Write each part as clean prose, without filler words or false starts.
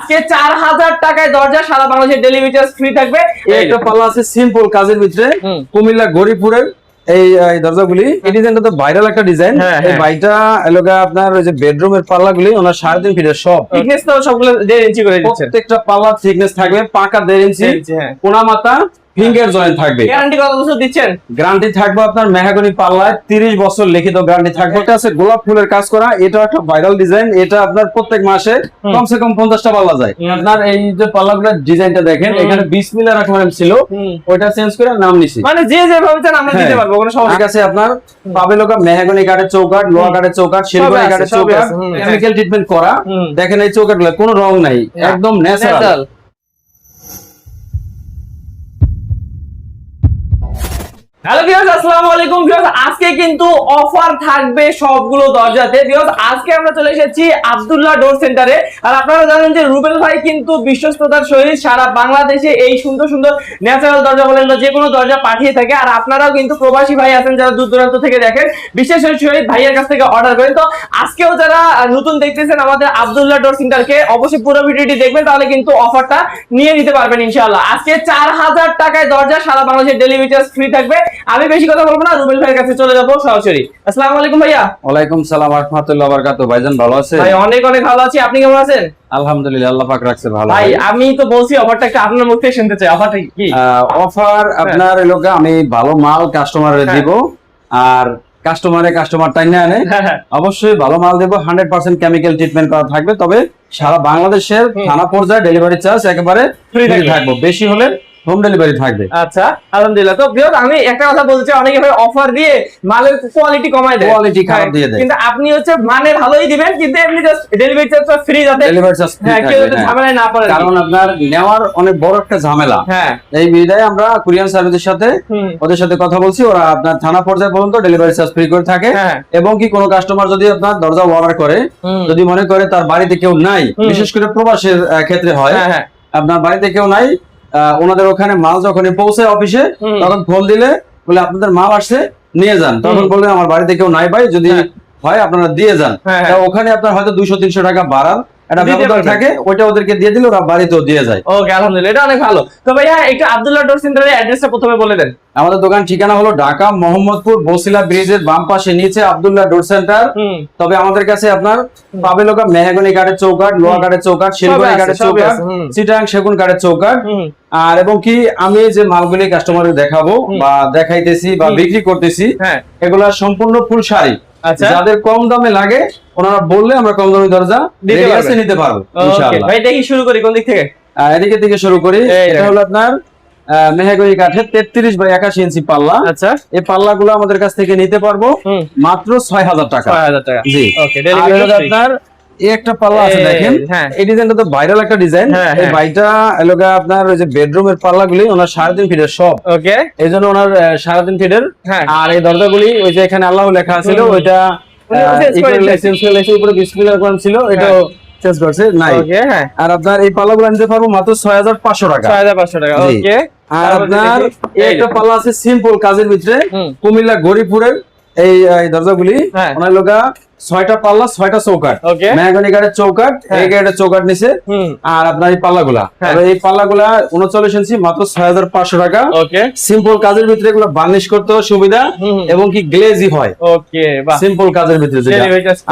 আজকে 4000 টাকায় দরজা সারা বাংলাদেশে ডেলিভারি চার্জ ফ্রি থাকবে। একটা পাল্লা আছে সিম্পল কাজের ভিতরে, কুমিল্লা গরিপুরের এই দরজাগুলি। এই ডিজাইনটা তো ভাইরাল একটা ডিজাইন। এই বাইটা এলাকা আপনার ওই যে বেডরুমের পাল্লাগুলি ওনার 3.5 ফিটের সব থিকনেস তো সবগুলো 1.5 ইঞ্চি করে দিচ্ছেন। প্রত্যেকটা পাল্লা থিকনেস থাকবে পাকা 1.5 ইঞ্চি, কোনা মাথা ফিঙ্গার জয়েন্ট থাকবে। গ্যারান্টি কত বছর দিচ্ছেন? গ্যারান্টি থাকবে আপনার মেহগনি পাল্লায় 30 বছর লিখিত গ্যারান্টি থাকবে। এটা আছে গোলাপ ফুলের কাজ করা, এটা একটা ভাইরাল ডিজাইন। এটা আপনার প্রত্যেক মাসে কমসে কম 50টা পাল্লা যায়। আপনার এই যে পাল্লাগুলোর ডিজাইনটা দেখেন, এখানে বিসমিল্লাহ রাখমান ছিল, ওইটা চেঞ্জ করে নাম নিছি। মানে যে যেভাবে চান আমরা দিতে পারবো, কোনো সমস্যা আছে। আপনার পাবে লোকা মেহগনি কাঠের চৌকাঠ, লোহা কাঠের চৌকাঠ, সিলভারি কাঠের চৌকাঠ, কেমিক্যাল ট্রিটমেন্ট করা। দেখেন এই চৌকাঠগুলো কোনো রং নাই, একদম ন্যাচারাল। হ্যালো ভিউয়ার্স, আসসালামু আলাইকুম ভিউয়ার্স। আজকে কিন্তু অফার থাকবে সবগুলো দরজাতে। ভিউয়ার্স আজকে আমরা চলে এসেছি আব্দুল্লাহ ডোর সেন্টারে। আর আপনারা জানেন যে রুবেল ভাই কিন্তু বিশ্বস্ততার সহিত সারা বাংলাদেশে এই সুন্দর সুন্দর ন্যাচারাল দরজা বলেন বা যে কোনো দরজা পাঠিয়ে থাকে। আর আপনারাও কিন্তু প্রবাসী ভাই আছেন যারা দূর দূরান্ত থেকে দেখেন, বিশেষ সহিত ভাইয়ের কাছ থেকে অর্ডার করেন। তো আজকেও যারা নতুন দেখতেছেন আমাদের আব্দুল্লাহ ডোর সেন্টারকে, অবশ্যই পুরো ভিডিওটি দেখবেন, তাহলে কিন্তু অফারটা নিয়ে নিতে পারবেন ইনশাআল্লাহ। আজকে 4000 টাকায় দরজা সারা বাংলাদেশে ডেলিভারি চার্জ ফ্রি থাকবে। আমি বেশি কথা বলবো না, রুবেল ভাইয়ের কাছে চলে যাবো সরাসরি। আসসালামু আলাইকুম ভাইয়া। ওয়ালাইকুম সালাম ওয়া রাহমাতুল্লাহি ওয়া বারাকাতুহু। ভাইজান ভালো আছেন? ভাই অনেক অনেক ভালো আছি, আপনি কেমন আছেন? আলহামদুলিল্লাহ, আল্লাহ পাক রাখছে ভালো। ভাই আমি তো বলছি অফারটা একটু আপনার মুখ থেকে শুনতে চাই। অফারটা কি? অফার আপনার এলাকা আমি ভালো মাল কাস্টমারে দিব, আর কাস্টমার টাইম না আনে অবশ্যই ভালো মাল দেবো। 100% কেমিক্যাল ট্রিটমেন্ট করা থাকবে। তবে সারা বাংলাদেশের থানা পর্যায়ে ডেলিভারি চার্জ একেবারে ফ্রি থাকবে, বেশি হলে হোম ডেলিভারি থাকবে। আচ্ছা আলহামদুলিল্লাহ। তো ভিউয়ার্স আমি একটা কথা বলতে চাই, অনেকে ভাই অফার দিয়ে মালের কোয়ালিটি কমায় দেয়, কোয়ালিটি খারাপ দিয়ে দেয়। কিন্তু আপনি হচ্ছে মানে ভালোই দিবেন, কিন্তু এমনি জাস্ট ডেলিভারি চার্জটা ফ্রি, যাতে ডেলিভারি চার্জ ফ্রি থাকবে, কেউ যাতে ঝামেলায় না পড়ে। কারণ আপনার নেওয়ার অনেক বড় একটা ঝামেলা। এই বিদায় আমরা কুরিয়ার সার্ভিসের সাথে ওদের সাথে কথা বলছি, ওরা আপনার থানা পর্যায়ে পর্যন্ত ডেলিভারি চার্জ ফ্রি করে থাকে। এবং কি কোনো কাস্টমার যদি আপনার দরজা অর্ডার করে, যদি মনে করে তার বাড়িতে কেউ নাই, বিশেষ করে প্রবাসের ক্ষেত্রে হয়, আপনার বাড়িতে কেউ নাই, ওনাদের ওখানে মাল যখনই পৌঁছে অফিসে, তখন ফোন দিলে বলে আপনাদের মাল আসছে নিয়ে যান, তখন বললেন আমার বাড়িতে কেউ নাই ভাই, যদি হয় আপনারা দিয়ে যান। ওখানে আপনার হয়তো 200-300 টাকা বাড়ান একটা ব্যবধান থাকে, ওইটা ওদেরকে দিয়ে দিলে ওরা বাড়িতেও দিয়ে যায়। ওকে আলহামদুলিল্লাহ, এটা অনেক ভালো। তো ভাইয়া একটু আব্দুল্লাহ ডোর সেন্টারের অ্যাড্রেসটা প্রথমে বলে দেন। আমাদের দোকান ঠিকানা হলো ঢাকা মোহাম্মদপুর বসিলা ব্রিজের বাম পাশে নিচে আব্দুল্লাহ ডোর সেন্টার। তবে আমাদের কাছে আপনার পাবে লোকা মেহগনি কাঠের চৌকাঠ, লোহা কাঠের চৌকাঠ, সিলভারি কাঠের চৌকাঠ, চিটাং সেগুন কাঠের চৌকাঠ। আর এবং কি আমি যে মালগুলি কাস্টমারকে দেখাবো বা দেখাইতেছি বা বিক্রি করতেছি, এগুলা সম্পূর্ণ ফুল শাড়ি। যাদের কম দামে লাগে ওনারা বললে আমরা কম দামে দরজা নিতে পারবো ইনশাআল্লাহ। ভাই দেখি শুরু করি কোন দিক থেকে? এদিকে থেকে শুরু করি। এটা হলো আপনার মেহগনি কাঠের 33x81 ইঞ্চি পাল্লা। আচ্ছা, এই পাল্লাগুলো আমাদের কাছ থেকে নিতে পারবো মাত্র 6000 টাকা। 6000 টাকা, জি। ওকে, ডেলিভারি আপনার এই একটা পাল্লা আছে দেখেন, এই ডিজাইনটা তো ভাইরাল একটা ডিজাইন। এই বাইটা এলাকা আপনার ওই যে বেডরুমের পাল্লাগুলি ওনার 3.5 ফিটের সব। ওকে, এইজন্য ওনার 3.5 ফিটের। আর এই দরজাগুলি ওই যে এখানে আল্লাহ লেখা ছিল, ওইটা উপরে বিসমিল্লাহ রাখমান ছিল, এটা চেঞ্জ করছে নাই। আর আপনার এই পাল্লাগুলো নিতে পারবো মাত্র 6500 টাকা। 6500 টাকা, ওকে। আর আপনার একটা পাল্লা আছে সিম্পল কাজের ভিতরে, কুমিল্লা গরিপুরের এই দরজাগুলি ওনার লোকা 6টা পাল্লা 6টা চৌকাঠ, মেহগনি কাঠের চৌকাঠ, এই কাঠের চৌকাঠ নিচে। আর আপনার এই পাল্লাগুলা, এই পাল্লাগুলা 39 ইঞ্চি মাত্র 6500 টাকা। সিম্পল কাজের ভিতরে এগুলো বার্নিশ করতেও সুবিধা এবং কি গ্লেজি হয়। সিম্পল কাজের ভিতরে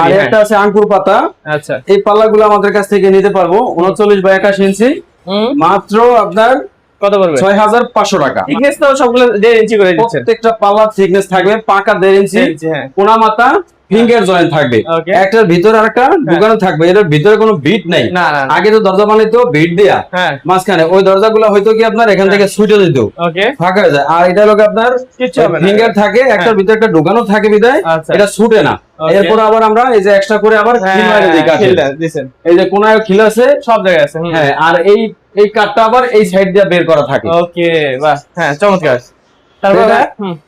আর একটা আছে আঙ্কুর পাতা। আচ্ছা, এই পাল্লাগুলো আমাদের কাছ থেকে নিতে পারবো 39x81 ইঞ্চি মাত্র আপনার কত পড়বে? 6500 টাকা। থিকনেস তো সবগুলো 1.5 ইঞ্চি করে দিচ্ছেন। প্রত্যেকটা পাল্লা থিকনেস থাকবে পাকা 1.5 ইঞ্চি, কোনা মাথা ফিঙ্গার জয়েন্ট থাকবে। একটার ভিতরে আরেকটা ঢুকানো থাকবে, এটার ভিতরে কোনো বিট নাই। আগে তো দরজা বানাইতো বিট দেয়া মাঝখানে, ওই দরজাগুলো হয়তো কি আপনার এখান থেকে ছুটে যেত, ফাঁকা হয়ে যায়। আর এটা লোক আপনার ফিঙ্গার থাকে, একটার ভিতরে একটা ঢুকানো থাকে বিদায় এটা ছুটে না। এরপর আবার আমরা এই যে এক্সট্রা করে আবার এই যে কোনায় খিল আছে, সব জায়গায় আছে। হ্যাঁ, আর এই কাঠটা আবার এই সাইড দিয়ে বের করা থাকে। ওকে, বাহ, হ্যাঁ, চমৎকার।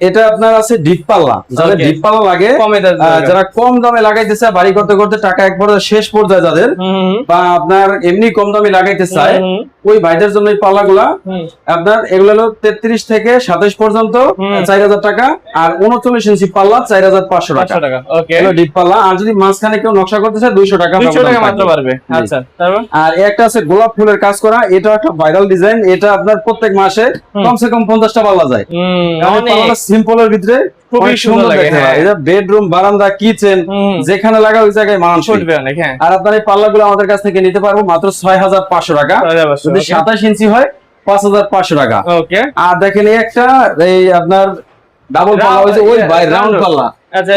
এটা আপনার আছে ডিপ পাল্লা, যাদের ডিপ পাল্লা লাগে, যারা কম দামে লাগাইতেছে, বাড়ি করতে করতে টাকা একবার শেষ পর্যায়ে যাদের, বা আপনার এমনি কম দামে লাগাইতে চায়, ওই ভাইদের জন্য এই পাল্লাগুলা আপনার এগুলো হলো 33 থেকে 27 পর্যন্ত 4000 টাকা, আর 39 ইঞ্চি পাল্লা 4500 টাকা। এগুলো ডিপ পাল্লা। আর যদি মাঝখানে কেউ নকশা করতে চায় 200 টাকা মাত্র পারবে। আচ্ছা, তারপর আর একটা আছে গোলাপ ফুলের কাজ করা, এটা একটা ভাইরাল ডিজাইন। এটা আপনার প্রত্যেক মাসে কমসে কম 50টা পাল্লা যায়। পাল্লাটা সিম্পলের ভিতরে খুবই সুন্দর লাগে। এটা বেডরুম, বারান্দা, কিচেন যেখানে লাগা ওই জায়গায় মানানসই। আর আপনার এই পাল্লাগুলো আমাদের কাছ থেকে নিতে পারবো মাত্র 6500 টাকা। যদি 27 ইঞ্চি হয় 5500 টাকা। আর দেখেন এই একটা এই আপনার ডাবল পাল্লা, ওই যে ওই রাউন্ড পাল্লা,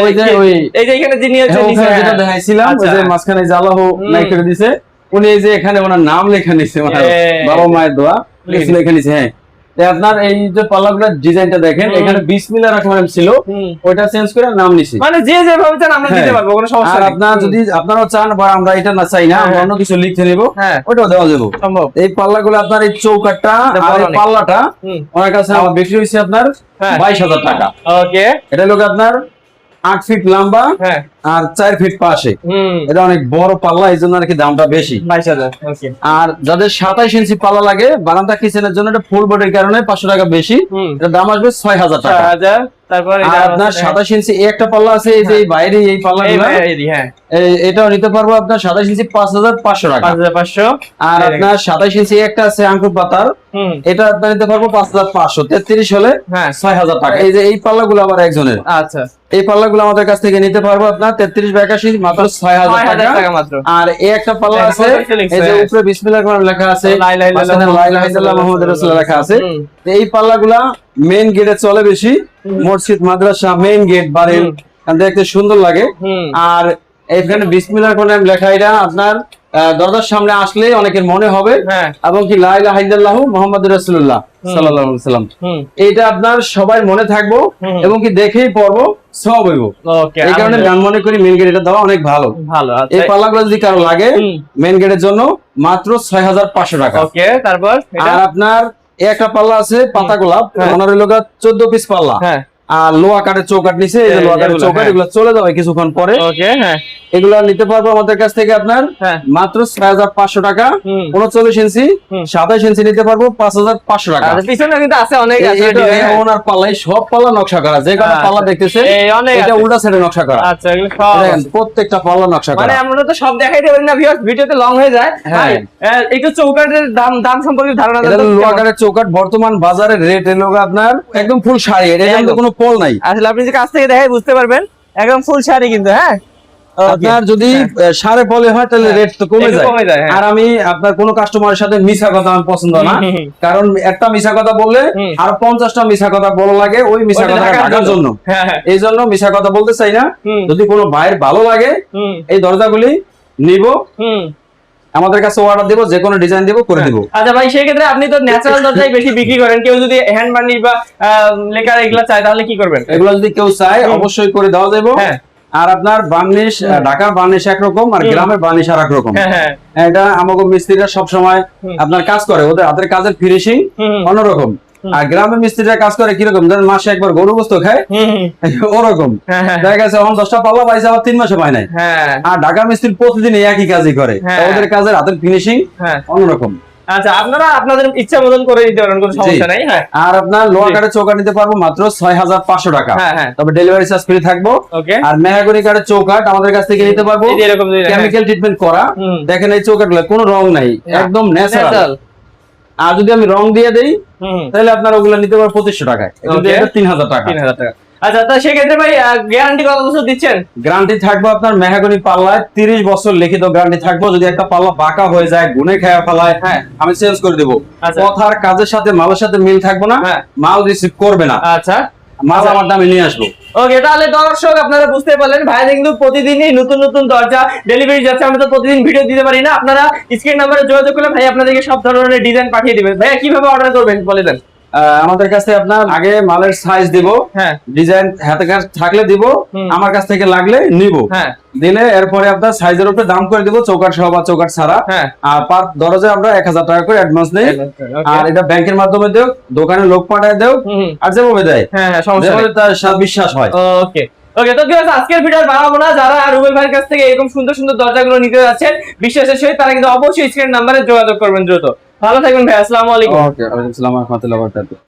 ওই যে ওই এই যে এখানে যিনি আছে যেটা দেখাইছিলাম, ওই যে মাঝখানে জালাহ নাই করে দিয়েছে উনি, এই যে এখানে ওনার নাম লেখা নিছে, ওনার বাবা মায়ের দোয়া লেখা নিছে। হ্যাঁ, আপনার এই যে পাল্লাগুলোর ডিজাইনটা দেখেন, এখানে বিসমিল্লাহ রাহমানির রহিম ছিল, ওইটা চেঞ্জ করে নাম নিছি। মানে যে যেভাবে চান আমরা দিতে পারবো, কোনো সমস্যা নেই। আর আপনারা যদি আপনারাও চান বা আমরা এটা না চাই না, আমরা অন্য কিছু লিখে নেব, ওটাও দেওয়া যাবে সম্ভব। এই পাল্লাগুলো আপনার এই চৌকাটটা আর এই পাল্লাটা ওনার কাছে আমার বিক্রি হইছে আপনার 22000 টাকা। ওকে, এটা লোক আপনার 8 ফিট লম্বা আর 4 ফিট পাশে, এটা অনেক বড় পাল্লা, এই জন্য আর কি দামটা বেশি 22000। আর যাদের 27 ইঞ্চি পাল্লা লাগে বারান্দা কিচেনের জন্য, এটা ফুল বডির কারণে 500 টাকা বেশি, এটা দাম আসবে 6000 টাকা। তারপর আপনার 27 ইঞ্চি একটা পাল্লা আছে, এই যে বাইরে এই পাল্লাগুলো, এটাও নিতে পারবো আপনার 27 ইঞ্চি 5500 টাকা। 5500। আর আপনার 27 ইঞ্চি একটা আছে আঙ্কুর পাতার, এটা আপনার নিতে পারবো 5500। 33 হলে 6000 টাকা। এই যে এই পাল্লাগুলো আবার একজনের। আচ্ছা, এই পাল্লাগুলো আমাদের কাছ থেকে নিতে পারবো আপনার 33 বা 81 মাত্র 6000 টাকা মাত্র। আর এই একটা পাল্লা আছে, এই যে উপরে বিসমিল্লাহ করে লেখা আছে, লা ইলাহা ইল্লাল্লাহ মুহাম্মাদুর রাসূলুল্লাহ লেখা আছে। এই পাল্লাগুলা মেইন গেটে চলে বেশি, মসজিদ, মাদ্রাসা, মেইন গেট, বাড়ির দেখতে সুন্দর লাগে। আর এখানে বিসমিল্লাহ করে লেখা, এটা আপনার দরজার সামনে আসলে অনেকের মনে হবে, এবং কি লা ইলাহা ইল্লাল্লাহ মুহাম্মাদুর রাসূলুল্লাহ সাল্লাল্লাহু আলাইহি ওয়াসাল্লাম, এটা আপনার সবাই মনে থাকবো এবং কি দেখেই পড়বো, সব হইব। এই কারণে আমি মনে করি মেইন গেট এটা দেওয়া অনেক ভালো। এই পাল্লাগুলো যদি কারো লাগে মেইন গেটের জন্য মাত্র 6500 টাকা। ওকে, তারপর আর আপনার একটা পাল্লা আছে পাতা গোলাপ, ওনার হলো 14 পিস পাল্লা, আর লোহা কাঠের চৌকাট নিচে, এই যে লোহা কাঠের চৌকাট, এগুলো চলে যাবে কিছুক্ষণ পরে। এগুলো নিতে পারবো আমাদের কাছ থেকে আপনার মাত্র 6500 টাকা। 39 ইঞ্চি 27 ইঞ্চি নিতে পারবো 5500 টাকা। পিছনে কিন্তু আছে অনেক, ওনার পাল্লাই সব পাল্লা নকশা করা, যে কোনো পাল্লা দেখতেছে এটা উল্টা সাইডে নকশা করা। আচ্ছা, এগুলো সব দেখেন প্রত্যেকটা পাল্লা নকশা করা। মানে আমরা তো সব দেখাইতে পারি না ভিউয়ার্স, ভিডিওতে লং হয়ে যায়। ভাই একটু চৌকাটের দাম সম্পর্কে ধারণা দেন। লোহা কাঠের চৌকাট বর্তমান বাজারে রেট এলো আপনার একদম ফুল শাড়ি, এটা কিন্তু কোনো পল নাই। আসলে আপনি যে কাছ থেকে দেখাই বুঝতে পারবেন, একদম ফুল শাড়ি কিন্তু। হ্যাঁ, আপনার যদি সাড়ে পলে হয় তাহলে রেট তো কমে যায়। আর আমি আপনার কোন কাস্টমারের সাথে মিছা কথা আমার পছন্দ না, কারণ একটা মিছা কথা বললে আর 50টা মিছা কথা বলা লাগে ওই মিছা কথা ঢাকার জন্য। এই জন্য মিছা কথা বলতে চাই না। যদি কোনো ভাইয়ের ভালো লাগে এই দরজাগুলি নিব, আমাদের কাছে অর্ডার দেব, যে কোনো ডিজাইন দেব, করে দেব। আচ্ছা ভাই, সেই ক্ষেত্রে আপনি তো ন্যাচারাল দরজাই বেশি বিক্রি করেন, কেউ যদি হ্যান্ড বার্নিশ বা লেকার এগুলা চায় তাহলে কি করবেন? এগুলো যদি কেউ চায় অবশ্যই করে দেওয়া যাবে। আর আপনার বার্নিশ, ঢাকার বার্নিশ একরকম আর গ্রামের বার্নিশ আর এক রকম। এটা আমাদের মিস্ত্রিরা সবসময় আপনার কাজ করে, ওদের হাতের কাজের ফিনিশিং অন্যরকম। আর গ্রামের মিস্ত্রিরা কাজ করে কিরকম, ধরেন মাসে একবার গরু গোস্ত খায় ওরকম। দেখা গেছে 10টা পাল্লা পাইছে, আবার 3 মাসে পায় নাই। আর ঢাকার মিস্ত্রি প্রতিদিন একই কাজই করে, ওদের কাজের হাতের ফিনিশিং অন্যরকম। আচ্ছা, আপনারা আপনাদের ইচ্ছা মতন করে দিতে পারেন, কোনো সমস্যা নাই। আর আপনার লোহা কাঠের চৌকাঠ নিতে পারবো মাত্র 6500 টাকা। তবে ডেলিভারি চার্জ ফ্রি থাকবো। আর মেহগনি কাঠের চৌকাঠ আমাদের কাছ থেকে নিতে পারবো কেমিক্যাল ট্রিটমেন্ট করা। দেখেন এই চৌকাঠগুলো কোনো রং নাই, একদম ন্যাচারাল। আর যদি আমি রং দিয়ে দেই তাহলে আপনার ওগুলো নিতে পারবো 2500 টাকায়, এটা 3000 টাকা। 3000 টাকা। আচ্ছা, তো সেক্ষেত্রে ভাই গ্যারান্টি কত বছর দিচ্ছেন? গ্যারান্টি থাকবে আপনার মেহগনি পাল্লায় 30 বছর লিখিত গ্যারান্টি থাকবে। যদি একটা পাল্লা বাঁকা হয়ে যায়, গুনে খায়া ফেলায়, আমি চেঞ্জ করে দেবো। কথার কাজের সাথে মালের সাথে মিল থাকবে না, মাল রিসিভ করবে না। আচ্ছা, মাল আমার দামে নিয়ে আসবো। ওকে, তাহলে দর্শক আপনারা বুঝতে পারলেন, ভাইরা কিন্তু প্রতিদিনই নতুন নতুন দরজা ডেলিভারি যাচ্ছে। আমরা তো প্রতিদিন ভিডিও দিতে পারি না, আপনারা স্ক্রিন নাম্বারে যোগাযোগ করলে ভাই আপনাদেরকে সব ধরনের ডিজাইন পাঠিয়ে দিবেন। ভাইয়া কিভাবে অর্ডার করবেন বলে দেন। আমাদের কাছে আপনার আগে মালের সাইজ দিব, ডিজাইন হাতে কাজ থাকলে দিব, আমার কাছ থেকে লাগলে নিব, দিলে এরপরে আপনার সাইজের উপরে দাম করে দিব, চৌকাঠ সহ বা চৌকাঠ ছাড়া। আর পার দরজায় আমরা 1000 টাকা করে অ্যাডভান্স নেই। আর এটা ব্যাংকের মাধ্যমে দেও, দোকানে লোক পাঠায় দেও, আর যেভাবে দেয় তার বিশ্বাস হয়। ওকে ওকে, তো আজকের ভিডিও বাড়াবো না। যারা রুবেল ভাইয়ের কাছ থেকে এরকম সুন্দর সুন্দর দরজাগুলো নিতে যাচ্ছেন বিশ্বাসের সহিত, তারা কিন্তু অবশ্যই স্ক্রিন নাম্বারে যোগাযোগ করবেন দ্রুত। ভালো থাকবেন ভাই, আসসালামু আলাইকুম। ওকে, ওয়ালাইকুম আসসালাম ওয়া রাহমাতুল্লাহি ওয়া বারাকাতুহু।